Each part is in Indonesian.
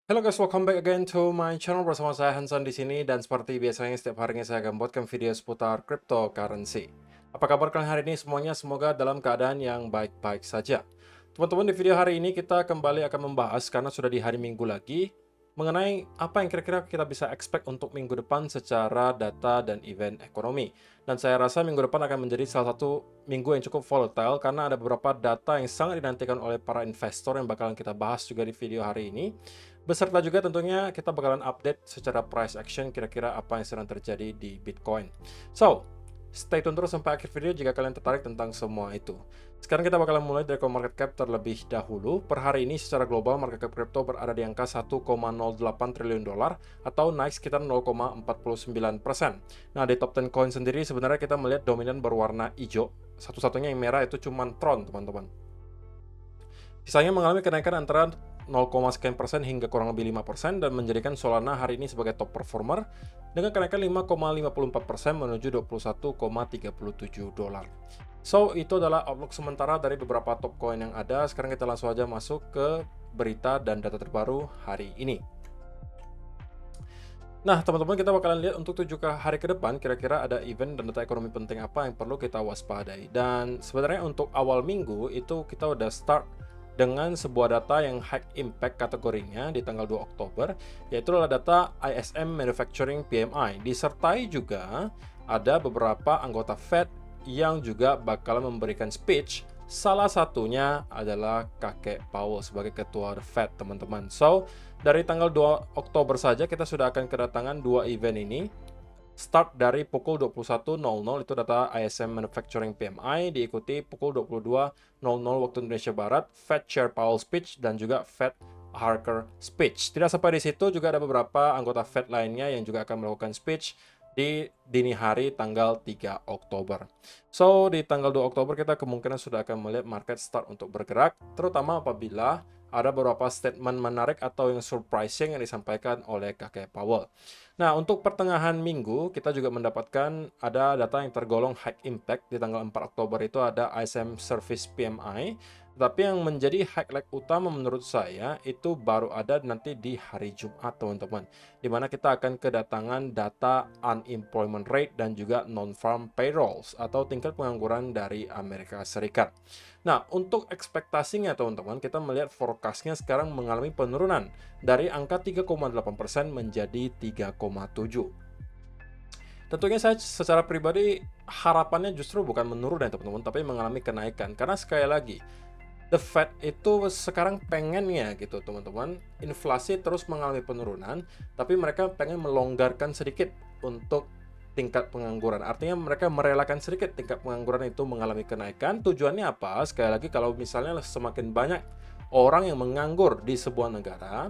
Halo guys, welcome back again to my channel bersama saya Hanson di sini dan seperti biasanya setiap harinya saya akan buatkan video seputar cryptocurrency. Apa kabar kalian hari ini semuanya? Semoga dalam keadaan yang baik-baik saja. Teman-teman, di video hari ini kita kembali akan membahas karena sudah di hari Minggu lagi mengenai apa yang kira-kira kita bisa expect untuk minggu depan secara data dan event ekonomi. Dan saya rasa minggu depan akan menjadi salah satu minggu yang cukup volatile karena ada beberapa data yang sangat dinantikan oleh para investor yang bakalan kita bahas juga di video hari ini. Beserta juga tentunya kita bakalan update secara price action kira-kira apa yang sedang terjadi di Bitcoin. So, stay tune terus sampai akhir video jika kalian tertarik tentang semua itu. Sekarang kita bakalan mulai dari market cap terlebih dahulu. Per hari ini secara global market cap crypto berada di angka 1,08 triliun dolar atau naik sekitar 0,49%. Nah, di top 10 coin sendiri sebenarnya kita melihat dominan berwarna hijau. Satu-satunya yang merah itu cuma Tron, teman-teman. Sisanya mengalami kenaikan antara 0, sekian persen hingga kurang lebih 5% dan menjadikan Solana hari ini sebagai top performer dengan kenaikan 5,54% menuju 21,37 dolar. So, itu adalah outlook sementara dari beberapa top coin yang ada. Sekarang kita langsung aja masuk ke berita dan data terbaru hari ini. Nah, teman-teman, kita bakalan lihat untuk 7 hari ke depan kira-kira ada event dan data ekonomi penting apa yang perlu kita waspadai. Dan sebenarnya untuk awal minggu itu kita udah start dengan sebuah data yang high impact kategorinya di tanggal 2 Oktober, yaitu adalah data ISM Manufacturing PMI. Disertai juga ada beberapa anggota Fed yang juga bakal memberikan speech. Salah satunya adalah kakek Powell sebagai ketua Fed, teman-teman. So, dari tanggal 2 Oktober saja kita sudah akan kedatangan dua event ini. Start dari pukul 21.00 itu data ISM Manufacturing PMI, diikuti pukul 22.00 waktu Indonesia Barat, Fed Chair Powell speech dan juga Fed Harker speech. Tidak sampai di situ, juga ada beberapa anggota Fed lainnya yang juga akan melakukan speech di dini hari tanggal 3 Oktober. So, di tanggal 2 Oktober kita kemungkinan sudah akan melihat market start untuk bergerak, terutama apabila ada beberapa statement menarik atau yang surprising yang disampaikan oleh kakek Powell. Nah, untuk pertengahan minggu, kita juga mendapatkan ada data yang tergolong high impact. Di tanggal 4 Oktober itu ada ISM Service PMI. Tapi yang menjadi highlight utama menurut saya itu baru ada nanti di hari Jumat, teman-teman. Di mana kita akan kedatangan data unemployment rate dan juga non-farm payrolls atau tingkat pengangguran dari Amerika Serikat. Nah, untuk ekspektasinya teman-teman, kita melihat forecastnya sekarang mengalami penurunan dari angka 3,8% menjadi 3,7%. Tentunya saya secara pribadi harapannya justru bukan menurun ya teman-teman, tapi mengalami kenaikan. Karena sekali lagi, The Fed itu sekarang pengennya gitu teman-teman, inflasi terus mengalami penurunan, tapi mereka pengen melonggarkan sedikit untuk tingkat pengangguran. Artinya mereka merelakan sedikit tingkat pengangguran itu mengalami kenaikan. Tujuannya apa? Sekali lagi, kalau misalnya semakin banyak orang yang menganggur di sebuah negara,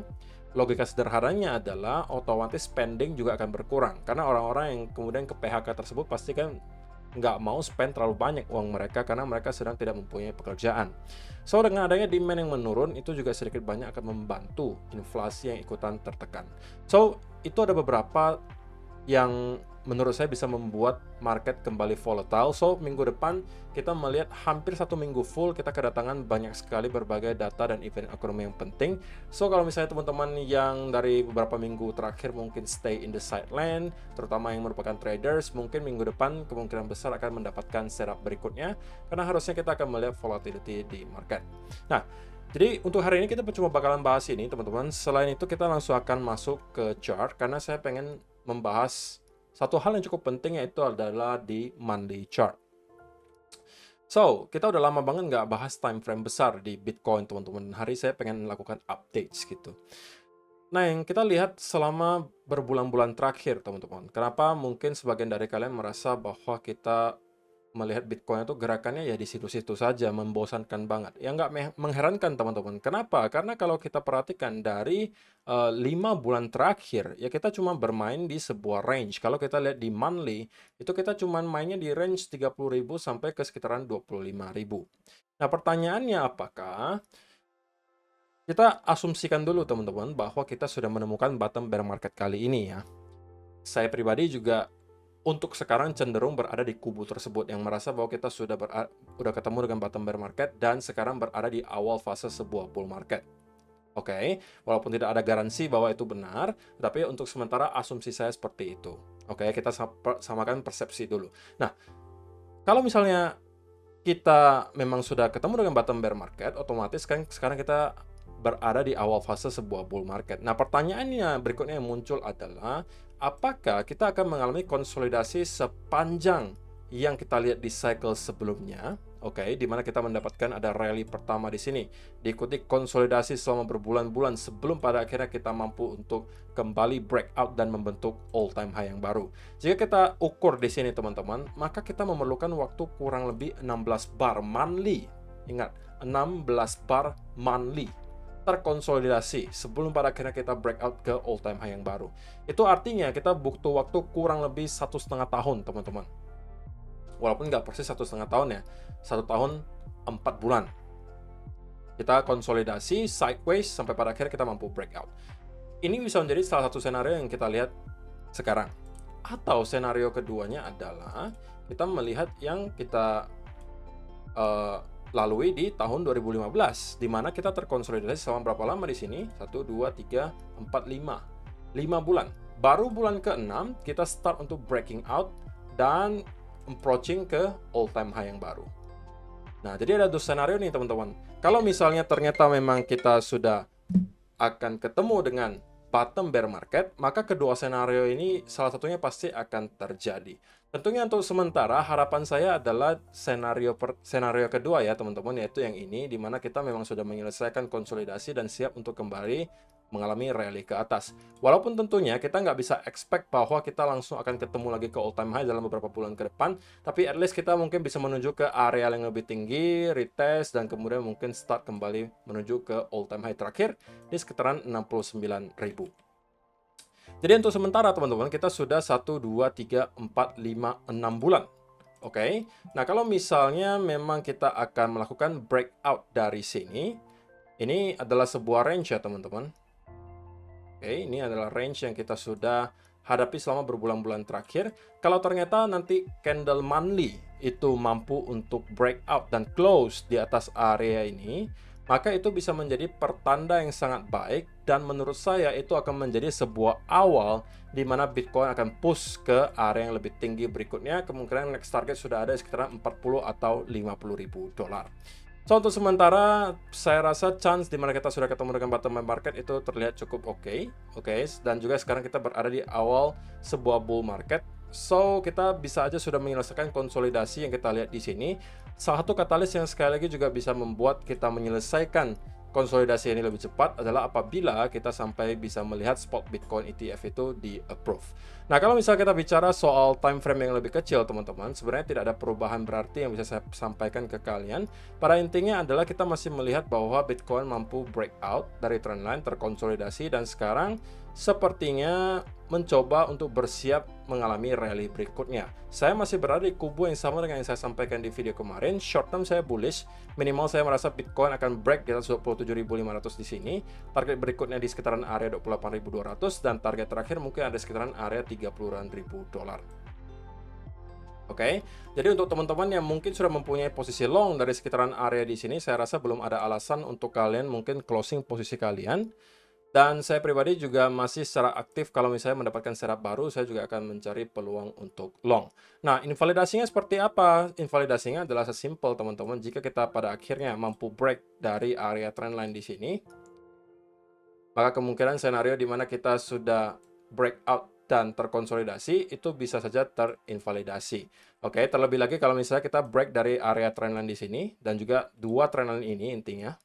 logika sederhananya adalah otomatis spending juga akan berkurang. Karena orang-orang yang kemudian ke PHK tersebut pasti kan nggak mau spend terlalu banyak uang mereka karena mereka sedang tidak mempunyai pekerjaan. So, dengan adanya demand yang menurun, itu juga sedikit banyak akan membantu inflasi yang ikutan tertekan. So, itu ada beberapa yang menurut saya bisa membuat market kembali volatile. So, minggu depan kita melihat hampir satu minggu full kita kedatangan banyak sekali berbagai data dan event ekonomi yang penting. So, kalau misalnya teman-teman yang dari beberapa minggu terakhir mungkin stay in the sideline, terutama yang merupakan traders, mungkin minggu depan kemungkinan besar akan mendapatkan setup berikutnya, karena harusnya kita akan melihat volatility di market. Nah, jadi untuk hari ini kita cuma bakalan bahas ini teman-teman. Selain itu kita langsung akan masuk ke chart karena saya pengen membahas satu hal yang cukup penting, yaitu adalah di monthly chart. So, kita udah lama banget nggak bahas time frame besar di Bitcoin, teman-teman. Hari saya pengen melakukan updates gitu. Nah, yang kita lihat selama berbulan-bulan terakhir, teman-teman. Kenapa mungkin sebagian dari kalian merasa bahwa kita melihat Bitcoin itu gerakannya ya di situ-situ saja, membosankan banget. Ya nggak mengherankan teman-teman. Kenapa? Karena kalau kita perhatikan dari 5 bulan terakhir, ya kita cuma bermain di sebuah range. Kalau kita lihat di monthly, itu kita cuma mainnya di range 30.000 sampai ke sekitaran 25.000. Nah, pertanyaannya apakah kita asumsikan dulu teman-teman bahwa kita sudah menemukan bottom bear market kali ini ya. Saya pribadi juga untuk sekarang cenderung berada di kubu tersebut yang merasa bahwa kita sudah ketemu dengan bottom bear market dan sekarang berada di awal fase sebuah bull market. Oke, walaupun tidak ada garansi bahwa itu benar, tapi untuk sementara asumsi saya seperti itu. Oke, kita samakan persepsi dulu. Nah, kalau misalnya kita memang sudah ketemu dengan bottom bear market, otomatis kan sekarang kita berada di awal fase sebuah bull market. Nah, pertanyaannya berikutnya yang muncul adalah, apakah kita akan mengalami konsolidasi sepanjang yang kita lihat di cycle sebelumnya? Oke, di mana kita mendapatkan ada rally pertama di sini, diikuti konsolidasi selama berbulan-bulan sebelum pada akhirnya kita mampu untuk kembali breakout dan membentuk all time high yang baru. Jika kita ukur di sini teman-teman, maka kita memerlukan waktu kurang lebih 16 bar monthly. Ingat, 16 bar monthly terkonsolidasi sebelum pada akhirnya kita breakout ke all time high yang baru. Itu artinya kita butuh waktu kurang lebih 1,5 tahun teman-teman. Walaupun nggak persis 1,5 tahun ya, 1 tahun 4 bulan. Kita konsolidasi sideways sampai pada akhirnya kita mampu breakout. Ini bisa menjadi salah satu senario yang kita lihat sekarang. Atau senario keduanya adalah kita melihat yang kita lalui di tahun 2015, di mana kita terkonsolidasi selama berapa lama di sini? 1, 2, 3, 4, 5. 5 bulan. Baru bulan ke-6 kita start untuk breaking out dan approaching ke all time high yang baru. Nah, jadi ada dua skenario nih teman-teman. Kalau misalnya ternyata memang kita sudah akan ketemu dengan bottom bear market, maka kedua skenario ini salah satunya pasti akan terjadi. Tentunya untuk sementara harapan saya adalah senario kedua ya teman-teman, yaitu yang ini, di mana kita memang sudah menyelesaikan konsolidasi dan siap untuk kembali mengalami rally ke atas. Walaupun tentunya kita nggak bisa expect bahwa kita langsung akan ketemu lagi ke all time high dalam beberapa bulan ke depan, tapi at least kita mungkin bisa menuju ke area yang lebih tinggi, retest, dan kemudian mungkin start kembali menuju ke all time high terakhir di sekitaran 69.000. Jadi untuk sementara teman-teman, kita sudah 1, 2, 3, 4, 5, 6 bulan. Oke, nah kalau misalnya memang kita akan melakukan breakout dari sini, ini adalah sebuah range ya teman-teman. Oke, ini adalah range yang kita sudah hadapi selama berbulan-bulan terakhir. Kalau ternyata nanti candle monthly itu mampu untuk breakout dan close di atas area ini, maka itu bisa menjadi pertanda yang sangat baik, dan menurut saya itu akan menjadi sebuah awal di mana Bitcoin akan push ke area yang lebih tinggi berikutnya. Kemungkinan next target sudah ada sekitar 40 atau 50.000 dolar. So, untuk sementara, saya rasa chance di mana kita sudah ketemu dengan bottom market itu terlihat cukup oke. Dan juga sekarang kita berada di awal sebuah bull market. So, kita bisa aja sudah menyelesaikan konsolidasi yang kita lihat di sini. Salah satu katalis yang sekali lagi juga bisa membuat kita menyelesaikan konsolidasi ini lebih cepat adalah apabila kita sampai bisa melihat spot Bitcoin ETF itu di approve. Nah, kalau misalnya kita bicara soal time frame yang lebih kecil, teman-teman, sebenarnya tidak ada perubahan berarti yang bisa saya sampaikan ke kalian. Pada intinya adalah kita masih melihat bahwa Bitcoin mampu breakout dari trendline, terkonsolidasi, dan sekarang sepertinya mencoba untuk bersiap mengalami rally berikutnya. Saya masih berada di kubu yang sama dengan yang saya sampaikan di video kemarin. Short term saya bullish, minimal saya merasa Bitcoin akan break di atas 27.500 di sini. Target berikutnya di sekitaran area 28.200 dan target terakhir mungkin ada sekitaran area 30.000 dolar. Oke, jadi untuk teman-teman yang mungkin sudah mempunyai posisi long dari sekitaran area di sini, saya rasa belum ada alasan untuk kalian mungkin closing posisi kalian. Dan saya pribadi juga masih secara aktif kalau misalnya mendapatkan setup baru, saya juga akan mencari peluang untuk long. Nah, invalidasinya seperti apa? Invalidasinya adalah sesimpel teman-teman, jika kita pada akhirnya mampu break dari area trendline di sini, maka kemungkinan senario di mana kita sudah breakout dan terkonsolidasi itu bisa saja terinvalidasi. Oke, terlebih lagi kalau misalnya kita break dari area trendline di sini dan juga dua trendline ini intinya,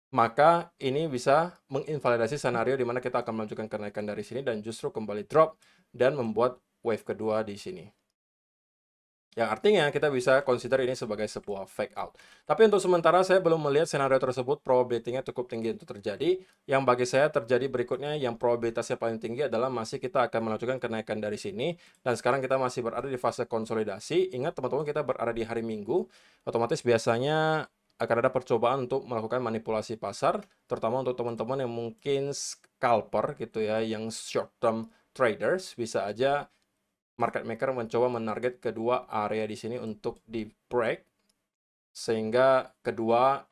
maka ini bisa menginvalidasi skenario di mana kita akan melanjutkan kenaikan dari sini dan justru kembali drop dan membuat wave kedua di sini. Yang artinya kita bisa consider ini sebagai sebuah fake out. Tapi untuk sementara saya belum melihat skenario tersebut probability-nya cukup tinggi untuk terjadi. Yang bagi saya terjadi berikutnya yang probabilitasnya paling tinggi adalah masih kita akan melanjutkan kenaikan dari sini. Dan sekarang kita masih berada di fase konsolidasi. Ingat teman-teman, kita berada di hari Minggu. Otomatis biasanya akan ada percobaan untuk melakukan manipulasi pasar, terutama untuk teman-teman yang mungkin scalper gitu ya, yang short term traders, bisa aja market maker mencoba menarget kedua area di sini untuk di break, sehingga kedua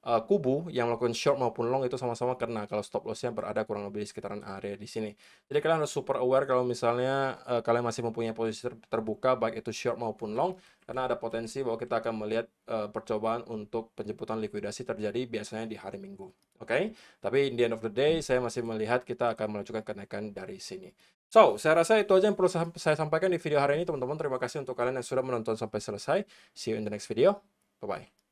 kubu yang melakukan short maupun long itu sama-sama kena kalau stop loss-nya berada kurang lebih di sekitaran area di sini. Jadi kalian harus super aware kalau misalnya kalian masih mempunyai posisi terbuka baik itu short maupun long, karena ada potensi bahwa kita akan melihat percobaan untuk penjemputan likuidasi terjadi biasanya di hari Minggu. Oke? Tapi in the end of the day saya masih melihat kita akan melanjutkan kenaikan dari sini. So, saya rasa itu aja yang perlu saya sampaikan di video hari ini, teman-teman. Terima kasih untuk kalian yang sudah menonton sampai selesai. See you in the next video. Bye-bye.